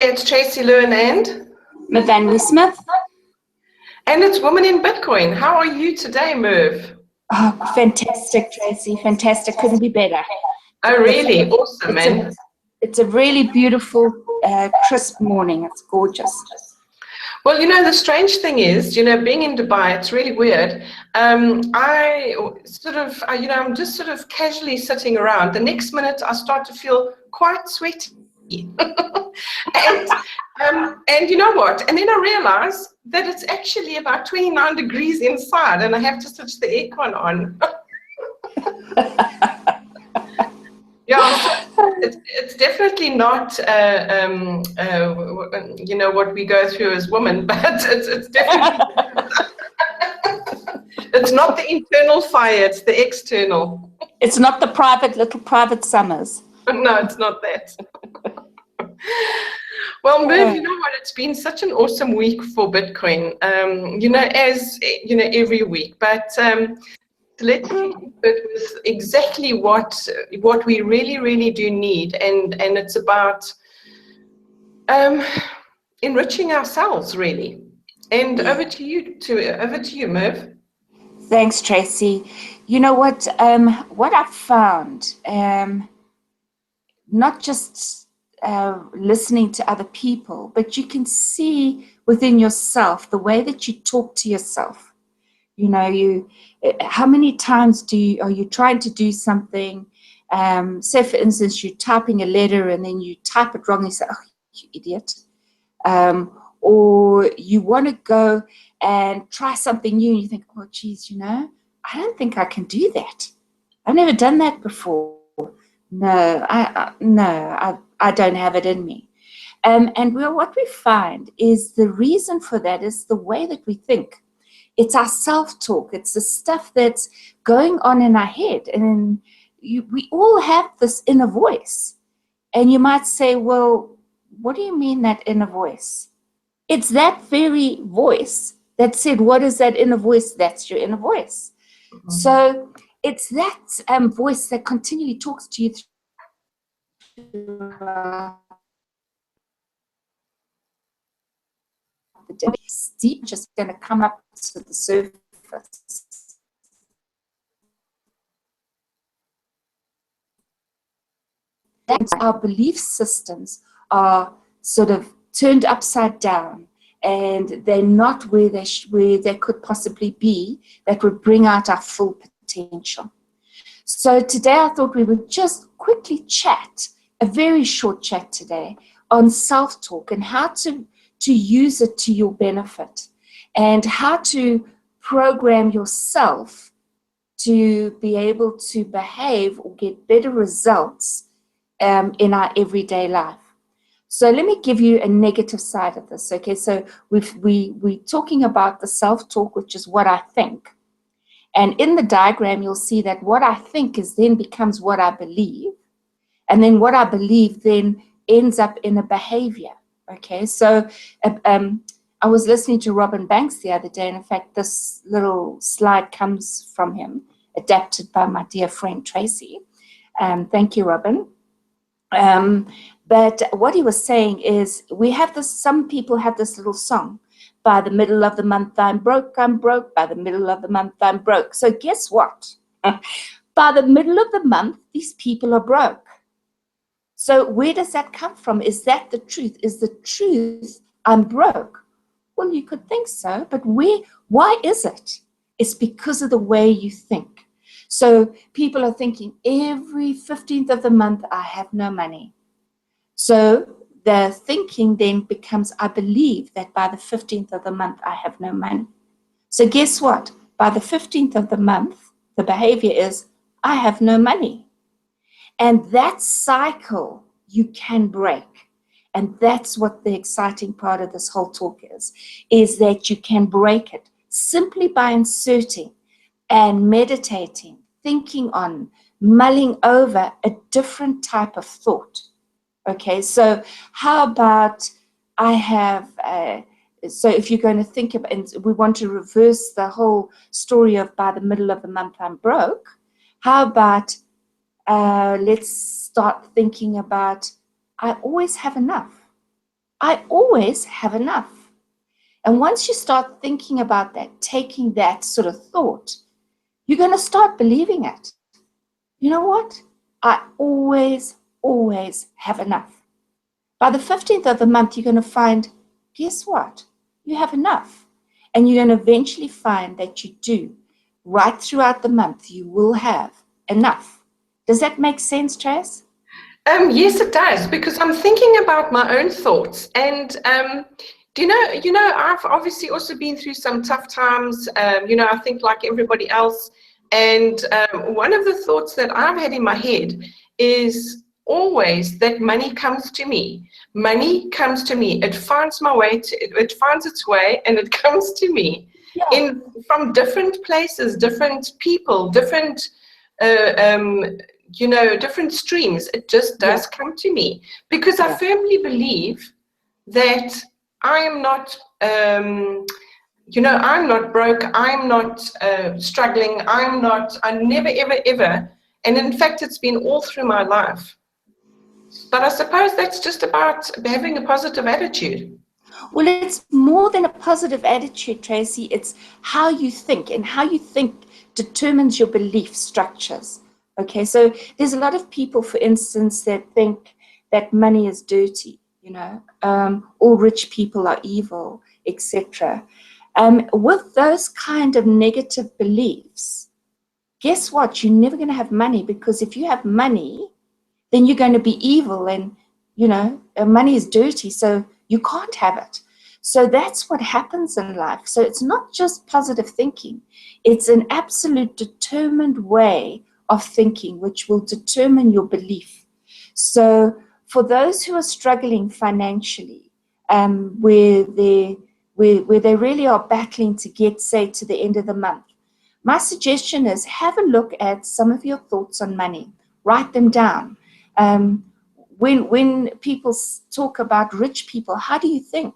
It's Tracy Lewin and Nathaniel Smith. And it's Women in Bitcoin. How are you today, Merv? Oh, fantastic, Tracy. Fantastic. Couldn't be better. Oh, really? Awesome, man. It's a really beautiful, crisp morning. It's gorgeous. Well, the strange thing is, being in Dubai, it's really weird. I'm just sort of casually sitting around. The next minute, I start to feel quite sweaty. And you know what? And then I realize that it's actually about 29 degrees inside, and I have to switch the aircon on. Yeah, so it's definitely not, what we go through as women, but it's definitely, it's not the internal fire, it's the external. It's not the little private summers. No, it's not that. Well, Merv, you know what? It's been such an awesome week for Bitcoin, every week. But let's see with exactly what we really, really do need, and it's about enriching ourselves, really. And over to you, Merv. Thanks, Tracy. You know what? What I've found, not just listening to other people, but you can see within yourself the way that you talk to yourself. How many times are you trying to do something? Say, for instance, you're typing a letter and then you type it wrong and you say, "Oh, you idiot." Or you want to go and try something new and you think, "Oh, geez, I don't think I can do that. I've never done that before. No, I don't have it in me." What we find is the reason for that is the way that we think. It's our self-talk. It's the stuff that's going on in our head. And we all have this inner voice. And you might say, well, what do you mean that inner voice? It's that very voice that said, what is that inner voice? That's your inner voice. Mm-hmm. So it's that voice that continually talks to you the day. It's deep, just going to come up to the surface. That's our belief systems are sort of turned upside down, and they're not where they could possibly be that would bring out our full potential. So today I thought we would just quickly chat, a very short chat today, on self-talk and how to use it to your benefit and how to program yourself to be able to behave or get better results in our everyday life. So let me give you a negative side of this, okay? So we're talking about the self-talk, which is what I think. And in the diagram, you'll see that what I think then becomes what I believe. And then what I believe then ends up in a behavior, okay? So I was listening to Robin Banks the other day, and in fact, this little slide comes from him, adapted by my dear friend Tracy. Thank you, Robin. But what he was saying is some people have this little song, by the middle of the month I'm broke, by the middle of the month I'm broke. So guess what? By the middle of the month, these people are broke. So where does that come from? Is that the truth? Is the truth I'm broke? Well, you could think so, but why is it? It's because of the way you think. So people are thinking every 15th of the month, I have no money. So the thinking then becomes, I believe that by the 15th of the month, I have no money. So guess what? By the 15th of the month, the behavior is, I have no money. And that cycle you can break. And that's what the exciting part of this whole talk is that you can break it simply by inserting and meditating, thinking on, mulling over a different type of thought. Okay, so how about so if you're going to think about, and we want to reverse the whole story of by the middle of the month I'm broke, how about let's start thinking about I always have enough. I always have enough. And once you start thinking about that, taking that sort of thought, you're going to start believing it. You know what? I always have enough. By the 15th of the month, you're going to find, guess what? You have enough. And you're going to eventually find that you do. Right throughout the month, you will have enough. Does that make sense, Trace? Yes, it does, because I'm thinking about my own thoughts. And I've obviously also been through some tough times, I think like everybody else. And one of the thoughts that I've had in my head is always that money comes to me. Money comes to me. It finds it finds its way, and it comes to me from different places, different people, different different streams. It just does come to me, because I firmly believe that I am not, I'm not broke. I'm not struggling. I never, ever. And in fact, it's been all through my life. But I suppose that's just about having a positive attitude. Well, it's more than a positive attitude, Tracy. It's how you think, and how you think determines your belief structures. Okay, so there's a lot of people, for instance, that think that money is dirty, all rich people are evil, etc. With those kind of negative beliefs, guess what? You're never going to have money, because if you have money, then you're going to be evil, and money is dirty, so you can't have it. So that's what happens in life. So it's not just positive thinking. It's an absolute determined way of thinking, which will determine your belief. So for those who are struggling financially, where they really are battling to get, say, to the end of the month, my suggestion is have a look at some of your thoughts on money. Write them down. When people talk about rich people, how do you think?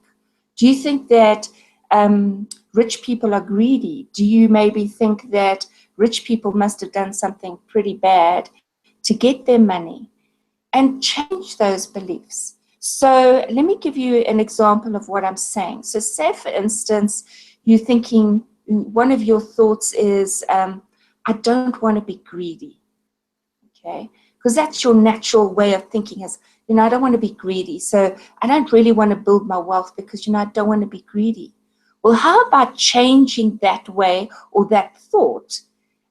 Do you think that rich people are greedy? Do you maybe think that rich people must have done something pretty bad to get their money? And change those beliefs. So let me give you an example of what I'm saying. So say, for instance, you're thinking, one of your thoughts is, I don't want to be greedy. Okay, because that's your natural way of thinking is, I don't want to be greedy. So I don't really want to build my wealth because, I don't want to be greedy. Well, how about changing that way or that thought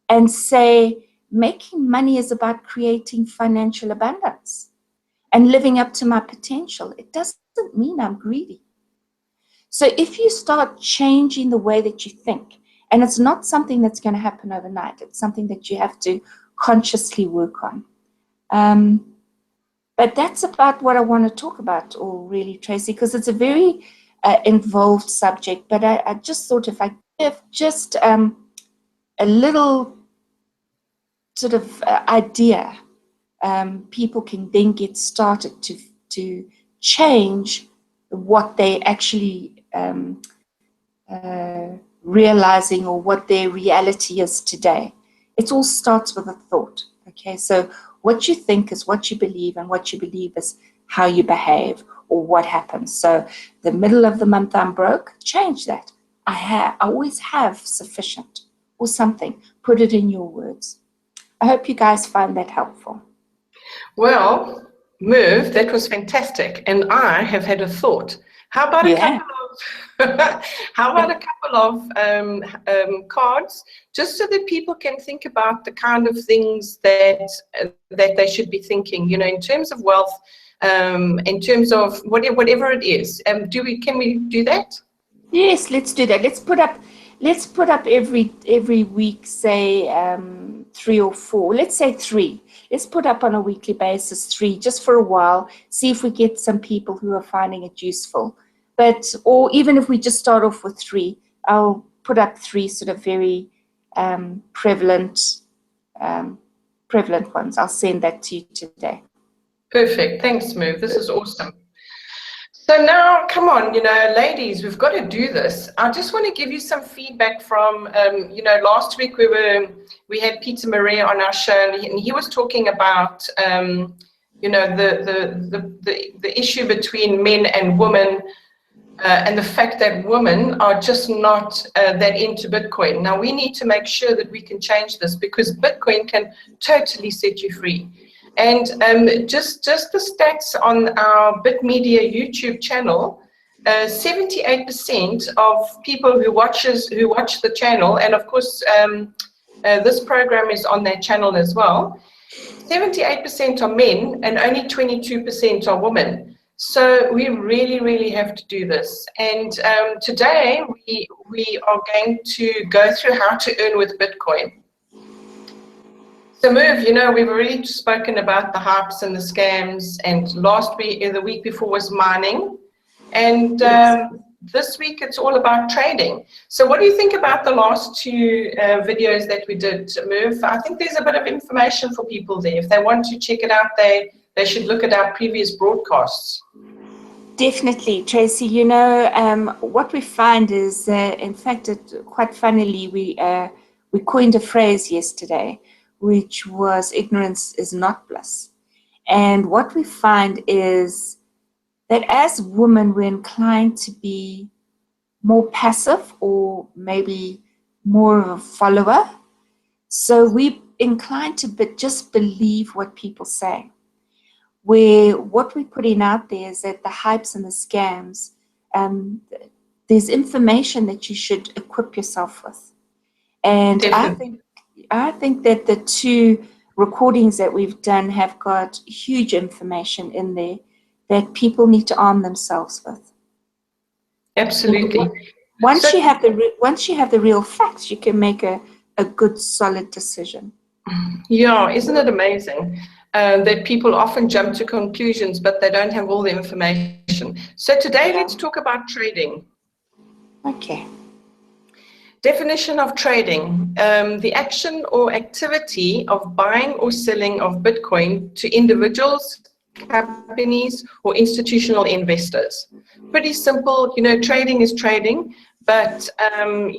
and say, making money is about creating financial abundance and living up to my potential. It doesn't mean I'm greedy. So if you start changing the way that you think, and it's not something that's going to happen overnight, it's something that you have to consciously work on. But that's about what I want to talk about, or really, Tracy, because it's a very involved subject. But I just thought if I give just a little sort of idea, people can then get started to change what they actually realizing, or what their reality is today. It all starts with a thought. Okay, so what you think is what you believe, and what you believe is how you behave, or what happens. So the middle of the month I'm broke, change that. I always have sufficient, or something. Put it in your words. I hope you guys find that helpful. Well, Merv, that was fantastic, and I have had a thought. How about a couple of cards, just so that people can think about the kind of things that they should be thinking, in terms of wealth, in terms of whatever it is. Can we do that? Yes, let's do that. Let's put up every week, say 3 or 4. Let's say 3. Let's put up on a weekly basis 3, just for a while. See if we get some people who are finding it useful. Or even if we just start off with 3, I'll put up 3 sort of very prevalent ones. I'll send that to you today. Perfect. Thanks, Merv. This is awesome. So now, come on, ladies, we've got to do this. I just want to give you some feedback from, last week we had Peter Maria on our show, and he was talking about, you know, the issue between men and women, and the fact that women are just not that into Bitcoin. Now, we need to make sure that we can change this, because Bitcoin can totally set you free. And just the stats on our BitMedia YouTube channel, 78% of people who watch the channel, and of course this program is on their channel as well, 78% are men and only 22% are women. So we really, really have to do this. And today we are going to go through how to earn with Bitcoin. So Merv, you know, we've already spoken about the hypes and the scams, and last week, the week before was mining. And this week it's all about trading. So what do you think about the last two videos that we did, Merv? I think there's a bit of information for people there. If they want to check it out, they should look at our previous broadcasts. Definitely, Tracy. You know, what we find is, in fact, quite funnily, we coined a phrase yesterday, which was ignorance is not bliss. And what we find is that as women, we're inclined to be more passive, or maybe more of a follower. So we're inclined to just believe what people say. Where what we're putting out there is that the hypes and the scams, there's information that you should equip yourself with. And I think that the two recordings that we've done have got huge information in there that people need to arm themselves with. Absolutely. Once you have the real facts, you can make a good, solid decision. Yeah, isn't it amazing that people often jump to conclusions, but they don't have all the information. So today, let's talk about trading. Okay. Definition of trading: the action or activity of buying or selling of Bitcoin to individuals, companies, or institutional investors. Pretty simple. You know, trading is trading, but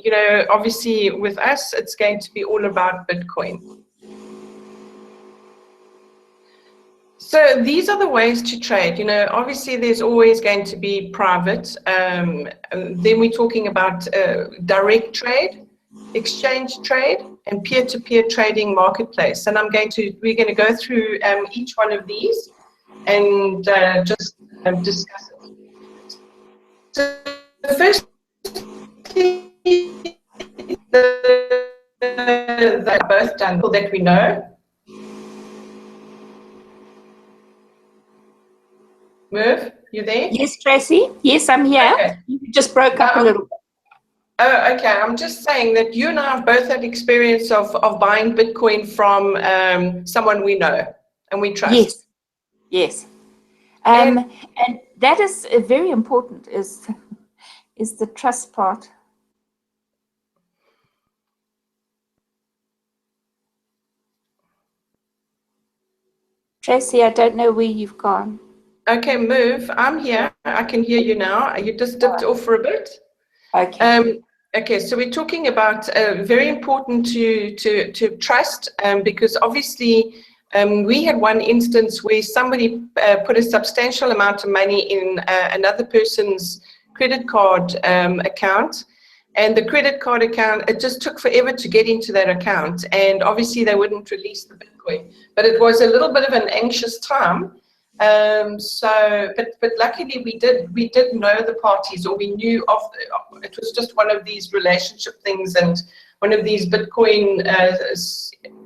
you know, obviously with us, it's going to be all about Bitcoin. So these are the ways to trade. You know, obviously there's always going to be private. Then we're talking about direct trade, exchange trade, and peer-to-peer trading marketplace. And we're going to go through each one of these and just discuss it. So the first thing that both done that we know. Merv, you there? Yes, Tracy. Yes, I'm here. Okay. You just broke up a little bit. Oh, okay. I'm just saying that you and I have both had experience of buying Bitcoin from someone we know and we trust. Yes, yes. And that is very important, is the trust part. Tracy, I don't know where you've gone. Okay, Merv, I'm here. I can hear you now. You just dipped off for a bit. Okay. Okay, so we're talking about very important to trust, because obviously we had one instance where somebody put a substantial amount of money in another person's credit card account, and the credit card account, it just took forever to get into that account, and obviously they wouldn't release the Bitcoin, but it was a little bit of an anxious time. But luckily we did know the parties, or we knew of it was just one of these relationship things, and one of these Bitcoin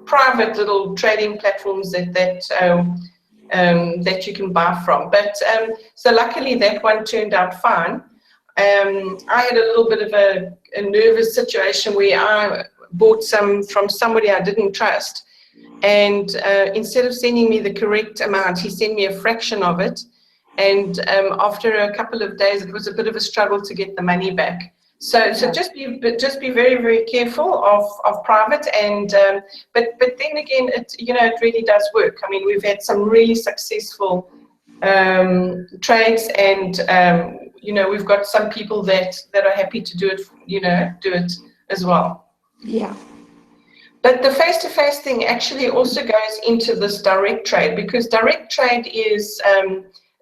private little trading platforms that you can buy from. But so luckily that one turned out fine. I had a little bit of a nervous situation where I bought some from somebody I didn't trust. And instead of sending me the correct amount, he sent me a fraction of it. And after a couple of days, it was a bit of a struggle to get the money back. So just be very, very careful of private. And but then again, it really does work. I mean, we've had some really successful trades, and we've got some people that are happy to do it. Do it as well. Yeah. But the face-to-face thing actually also goes into this direct trade, because direct trade is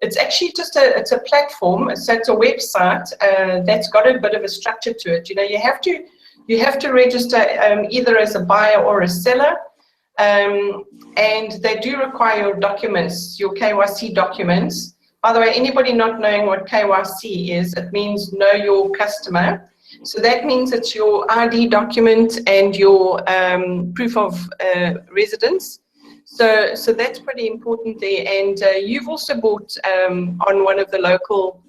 it's actually just it's a platform. So it's a website that's got a bit of a structure to it. You know, you have to register either as a buyer or a seller, and they do require your documents, your KYC documents. By the way, anybody not knowing what KYC is, it means know your customer. So that means it's your ID document and your proof of residence. So that's pretty important there. And you've also bought on one of the local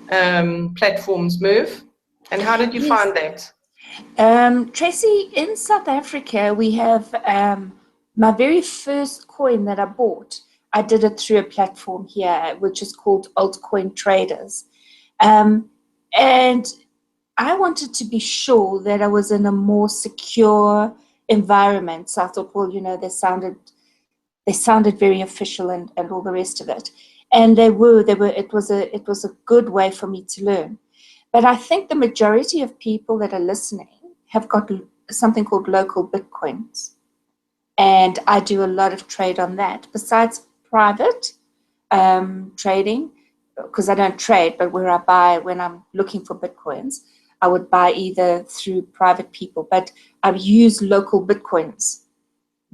platforms, Move. And how did you find that? Tracy, in South Africa, we have my very first coin that I bought. I did it through a platform here, which is called Altcoin Traders. And I wanted to be sure that I was in a more secure environment. So I thought, well, you know, they sounded very official and all the rest of it. And it was a good way for me to learn. But I think the majority of people that are listening have got something called local Bitcoins. And I do a lot of trade on that. Besides private trading, because I don't trade, but where I buy when I'm looking for Bitcoins, I would buy either through private people, but I use local Bitcoins,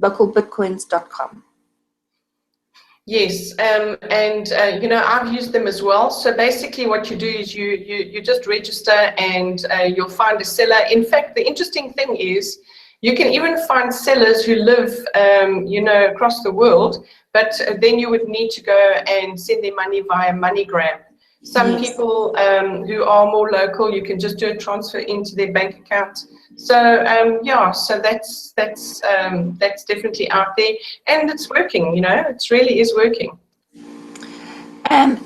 localbitcoins.com. Yes, you know, I've used them as well. So basically what you do is you just register and you'll find a seller. In fact, the interesting thing is you can even find sellers who live, you know, across the world, but then you would need to go and send their money via MoneyGram. Some people who are more local, you can just do a transfer into their bank account. So yeah, so that's definitely out there, and it's working. You know, it really is working.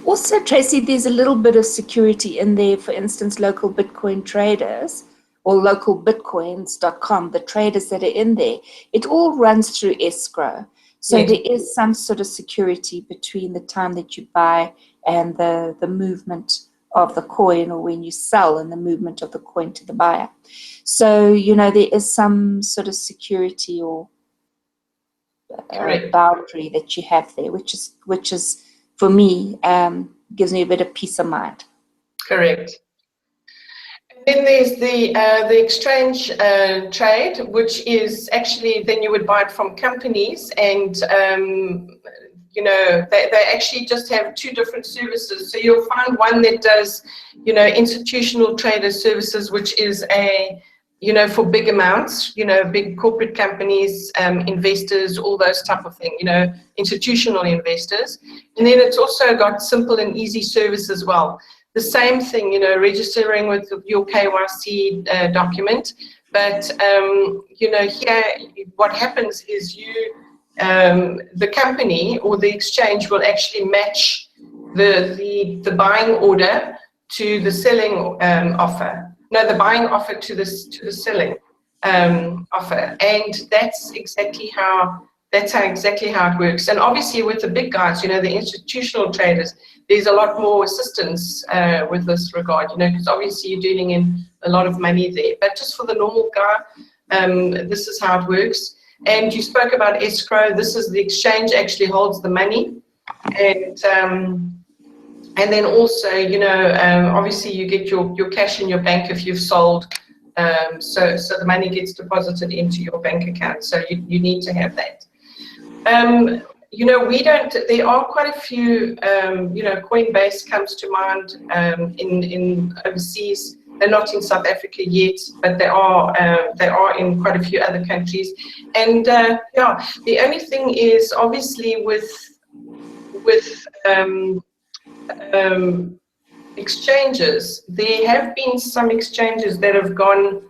Also, Tracy, there's a little bit of security in there. For instance, local Bitcoin traders or localbitcoins.com, the traders that are in there, it all runs through escrow. So there is some sort of security between the time that you buy and the movement of the coin, or when you sell and the movement of the coin to the buyer. So, you know, there is some sort of security or boundary that you have there, which is for me, gives me a bit of peace of mind. Correct. Then there's the exchange trade, which is actually, then you would buy it from companies, and you know, they actually just have two different services. So you'll find one that does, you know, institutional trader services, which is you know, for big amounts, you know, big corporate companies, investors, all those type of thing, you know, institutional investors. And then it's also got simple and easy service as well. The same thing, you know, registering with your KYC document. But, you know, here what happens is the company or the exchange will actually match the buying order to the selling offer. No, the buying offer to the selling offer, and that's exactly how it works. And obviously, with the big guys, you know, the institutional traders, there's a lot more assistance with this regard, you know, because obviously you're dealing in a lot of money there. But just for the normal guy, this is how it works. And you spoke about escrow. This is the exchange actually holds the money, and then also, you know, obviously you get your cash in your bank if you've sold. So the money gets deposited into your bank account. So you need to have that. You know, there are quite a few, you know, Coinbase comes to mind in overseas. They're not in South Africa yet, but they are in quite a few other countries. And yeah, the only thing is obviously with exchanges, there have been some exchanges that have gone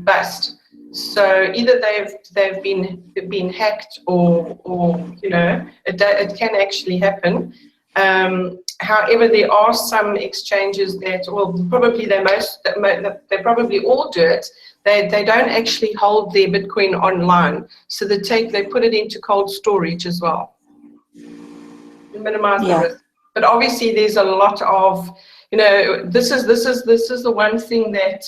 bust. So either they've been hacked, or you know, it can actually happen. However, there are some exchanges that, well, probably they probably all do it. They don't actually hold their Bitcoin online, so they put it into cold storage as well to minimize the risk. But obviously, there's a lot of, you know, this is the one thing that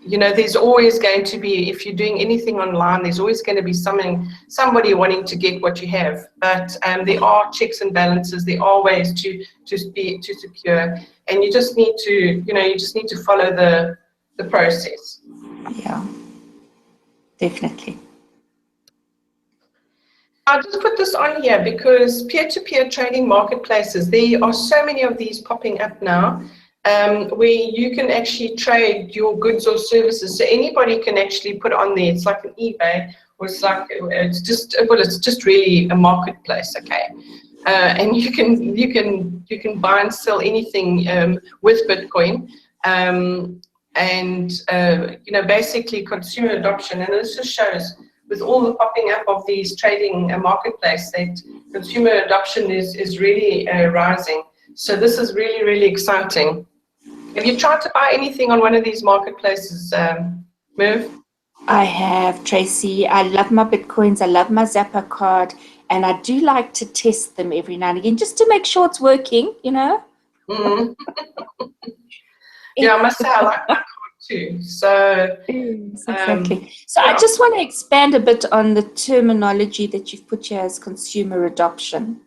there's always going to be, if you're doing anything online, there's always going to be somebody wanting to get what you have. But there are checks and balances. There are ways to secure, and you just need to follow the process. Yeah, definitely. I'll just put this on here because peer-to-peer trading marketplaces, there are so many of these popping up now, where you can actually trade your goods or services. So anybody can actually put on there. It's like an eBay, or it's just really a marketplace, okay? And you can buy and sell anything with Bitcoin. Basically consumer adoption, and this just shows with all the popping up of these trading marketplace that consumer adoption is really rising. So this is really, really exciting. Have you tried to buy anything on one of these marketplaces, Merv? I have, Tracy. I love my Bitcoins. I love my Zapper card. And I do like to test them every now and again just to make sure it's working, Mm-hmm. Yeah, I must say I like my card too. So exactly. So I just want to expand a bit on the terminology that you've put here as consumer adoption.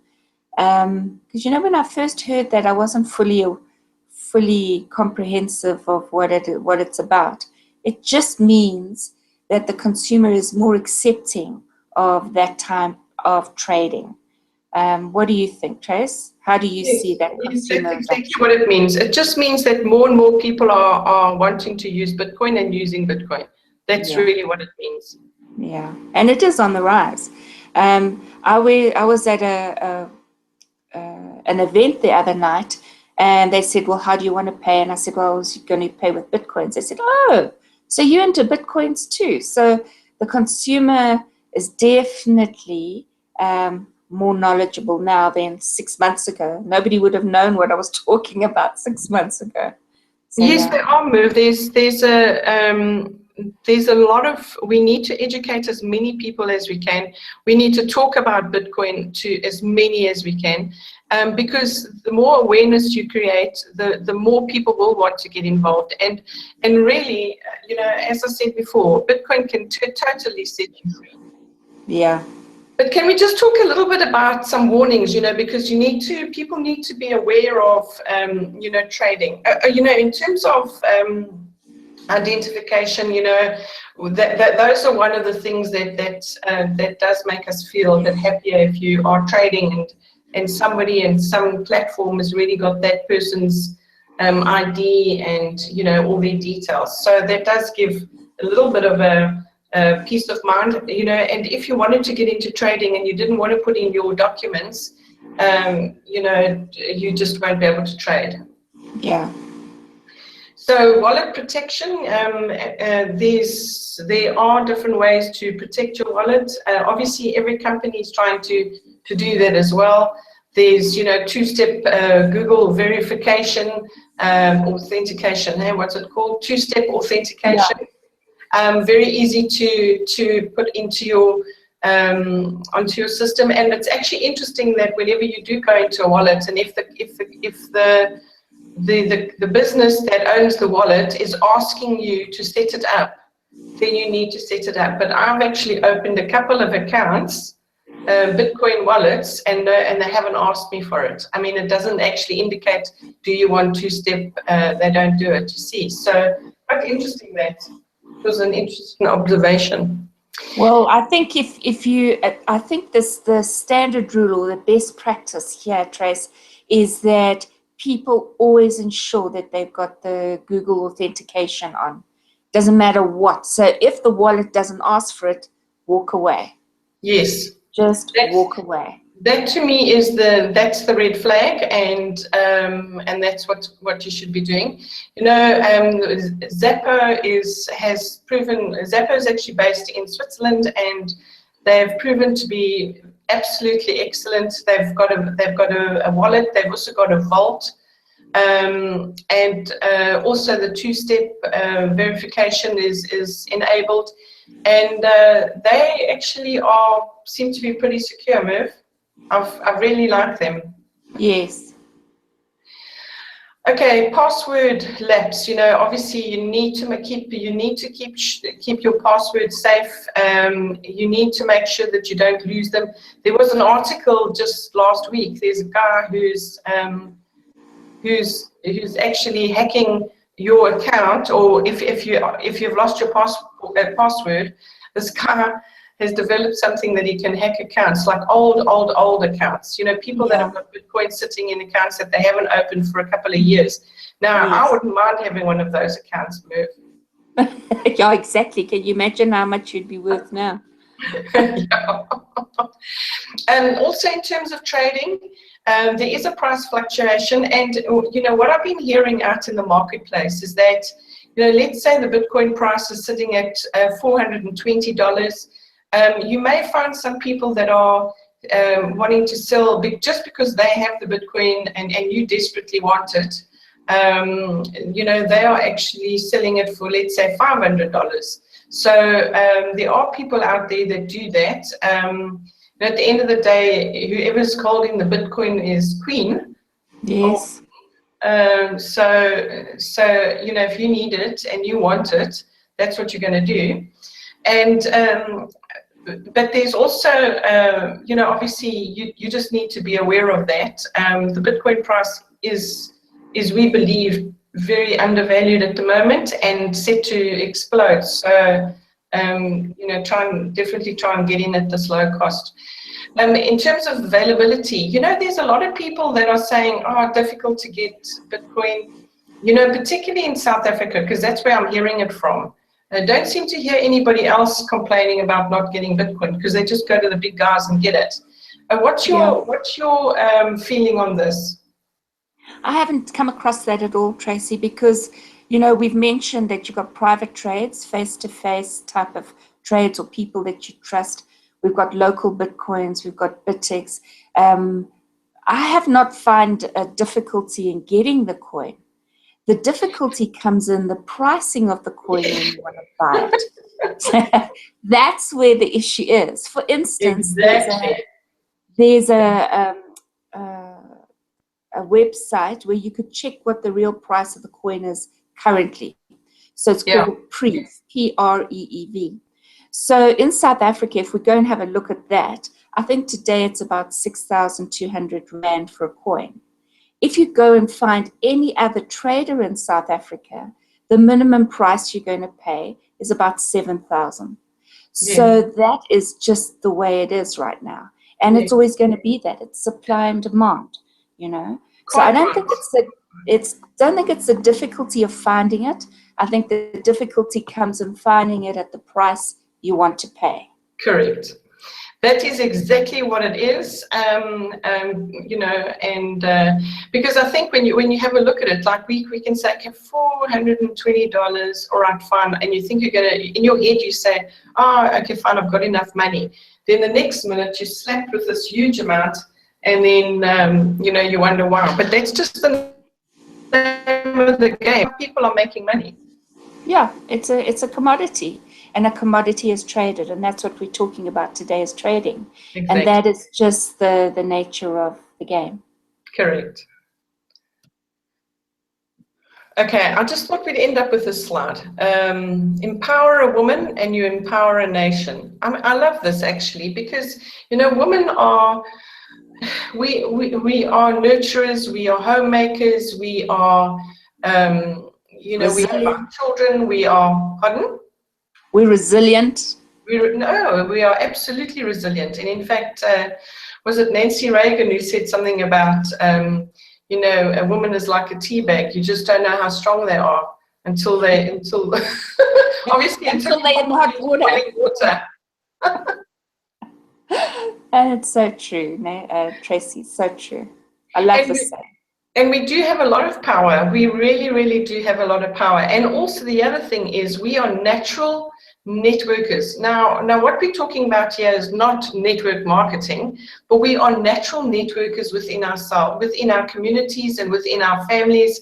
Because when I first heard that, I wasn't fully comprehensive of what it's about. It just means that the consumer is more accepting of that type of trading. What do you think, Trace? How do you see that consumer That's exactly what it means. It just means that more and more people are wanting to use Bitcoin and using Bitcoin. That's really what it means. Yeah, and it is on the rise. I was at an event the other night, and they said, well, how do you want to pay? And I said, well, I was going to pay with Bitcoins. They said, oh, so you're into Bitcoins too. So the consumer is definitely more knowledgeable now than 6 months ago. Nobody would have known what I was talking about 6 months ago. So, yes, there are, Merv. There's a lot of, we need to educate as many people as we can. We need to talk about Bitcoin to as many as we can, because the more awareness you create, the more people will want to get involved. And really, as I said before, Bitcoin can totally set you free. Yeah. But can we just talk a little bit about some warnings, because people need to be aware of, trading. In terms of identification, that those are one of the things that does make us feel a bit happier if you are trading and somebody in some platform has really got that person's ID and, all their details. So that does give a little bit of a peace of mind, and if you wanted to get into trading and you didn't want to put in your documents, you just won't be able to trade. Yeah. So wallet protection, there are different ways to protect your wallet. Obviously, every company is trying to do that as well. There's, two-step Google verification, authentication. Hey, what's it called? Two-step authentication. Yeah. Very easy to put into your onto your system, and it's actually interesting that whenever you do go into a wallet, and if the business that owns the wallet is asking you to set it up, then you need to set it up. But I've actually opened a couple of accounts, Bitcoin wallets, and they haven't asked me for it. I mean, it doesn't actually indicate, do you want two-step? They don't do it, you see. So quite interesting that. It was an interesting observation. Well, I think I think the standard rule or the best practice here, Trace, is that people always ensure that they've got the Google authentication on. Doesn't matter what. So if the wallet doesn't ask for it, walk away. Yes. Just walk away. That to me is that's the red flag, and that's what you should be doing. Zapper is actually based in Switzerland, and they've proven to be absolutely excellent. They've got a wallet. They've also got a vault, and also the two-step verification is enabled, and they actually seem to be pretty secure, Merv. I really like them. Yes. Okay, password lapse. You know, obviously you need to keep your password safe. You need to make sure that you don't lose them. There was an article just last week. There's a guy who's actually hacking your account, or if you've lost your password, this guy has developed something that he can hack accounts, like old accounts. You know, people that have got Bitcoin sitting in accounts that they haven't opened for a couple of years. Now, I wouldn't mind having one of those accounts, Merv. Yeah, exactly. Can you imagine how much you'd be worth now? Yeah. And also in terms of trading, there is a price fluctuation. And, you know, what I've been hearing out in the marketplace is that, you know, let's say the Bitcoin price is sitting at $420. You may find some people that are wanting to sell just because they have the Bitcoin and you desperately want it. You know, they are actually selling it for, let's say, $500. So there are people out there that do that. At the end of the day, whoever's holding the Bitcoin is queen. Yes. So you know, if you need it and you want it, that's what you're going to do. And but there's also, you know, obviously you just need to be aware of that. The Bitcoin price is we believe very undervalued at the moment and set to explode. So you know, definitely try and get in at this low cost. In terms of availability, you know, there's a lot of people that are saying, oh, difficult to get Bitcoin, you know, particularly in South Africa, because that's where I'm hearing it from. I don't seem to hear anybody else complaining about not getting Bitcoin, because they just go to the big guys and get it. What's your feeling on this? I haven't come across that at all, Tracy, because, you know, we've mentioned that you've got private trades, face-to-face type of trades, or people that you trust. We've got local Bitcoins, we've got BitX. I have not found a difficulty in getting the coin. The difficulty comes in the pricing of the coin when you want to buy it. That's where the issue is. For instance, Exactly. there's a website where you could check what the real price of the coin is currently. So it's called Preev, Preev. So in South Africa, if we go and have a look at that, I think today it's about 6,200 Rand for a coin. If you go and find any other trader in South Africa, the minimum price you're going to pay is about 7,000. So that is just the way it is right now. And it's always going to be that. It's supply and demand, you know. So I don't think it's the difficulty of finding it. I think the difficulty comes in finding it at the price you want to pay. Correct. That is exactly what it is, you know, and because I think when you have a look at it, like we can say, okay, $420, all right, fine, and you think you're gonna, in your head you say, oh, okay, fine, I've got enough money. Then the next minute you're slapped with this huge amount, and then you know, you wonder why. But that's just the name of the game. People are making money. Yeah, it's a commodity. And a commodity is traded, and that's what we're talking about today, is trading. Exactly. And that is just the nature of the game. Correct. Okay, I just thought we'd end up with this slide. Empower a woman and you empower a nation. I love this actually, because, you know, women are, we are nurturers, we are homemakers, we are, you know, resilient. We have our children, we are, pardon? We're resilient. We are absolutely resilient. And in fact, was it Nancy Reagan who said something about, you know, a woman is like a tea bag. You just don't know how strong they are until obviously until they're in hot water. And it's so true, Tracy, so true. I love this saying. And we do have a lot of power. We really, really do have a lot of power. And also the other thing is we are natural networkers. Now what we're talking about here is not network marketing, but we are natural networkers within ourselves, within our communities and within our families,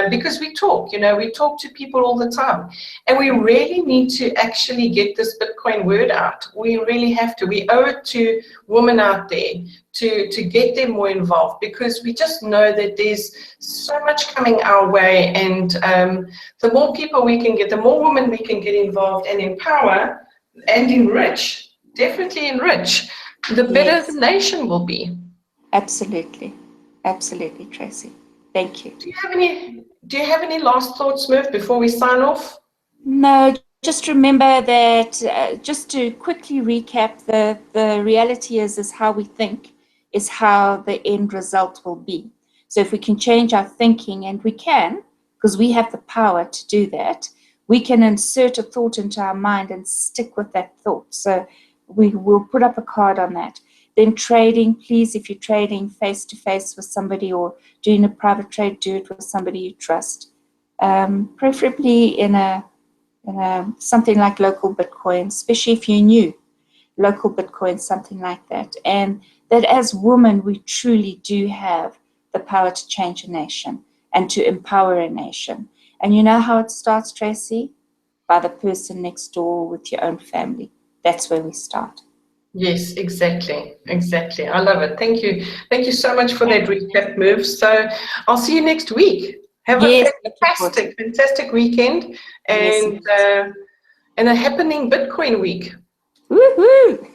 because we talk, you know, we talk to people all the time. And we really need to actually get this Bitcoin word out. We really have to. We owe it to women out there to get them more involved, because we just know that there's so much coming our way, and the more people we can get, the more women we can get involved and empower and enrich, definitely enrich, the better the nation will be. Absolutely. Absolutely, Tracy. Thank you. Do you have any last thoughts, Murph, before we sign off? No, just remember that, just to quickly recap, the reality is how we think is how the end result will be. So if we can change our thinking, and we can, because we have the power to do that, we can insert a thought into our mind and stick with that thought. So we will put up a card on that. Then trading, please, if you're trading face-to-face with somebody or doing a private trade, do it with somebody you trust. Preferably in something like local Bitcoin, especially if you're new, local Bitcoin, something like that. And that as women, we truly do have the power to change a nation and to empower a nation. And you know how it starts, Tracy? By the person next door with your own family. That's where we start. Yes, exactly. I love it. Thank you so much for that recap, Move. So I'll see you next week. Have a fantastic weekend, and a happening Bitcoin week. Woohoo!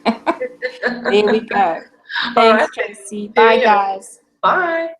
There we go. Thanks, Tracy. Bye, guys. Bye.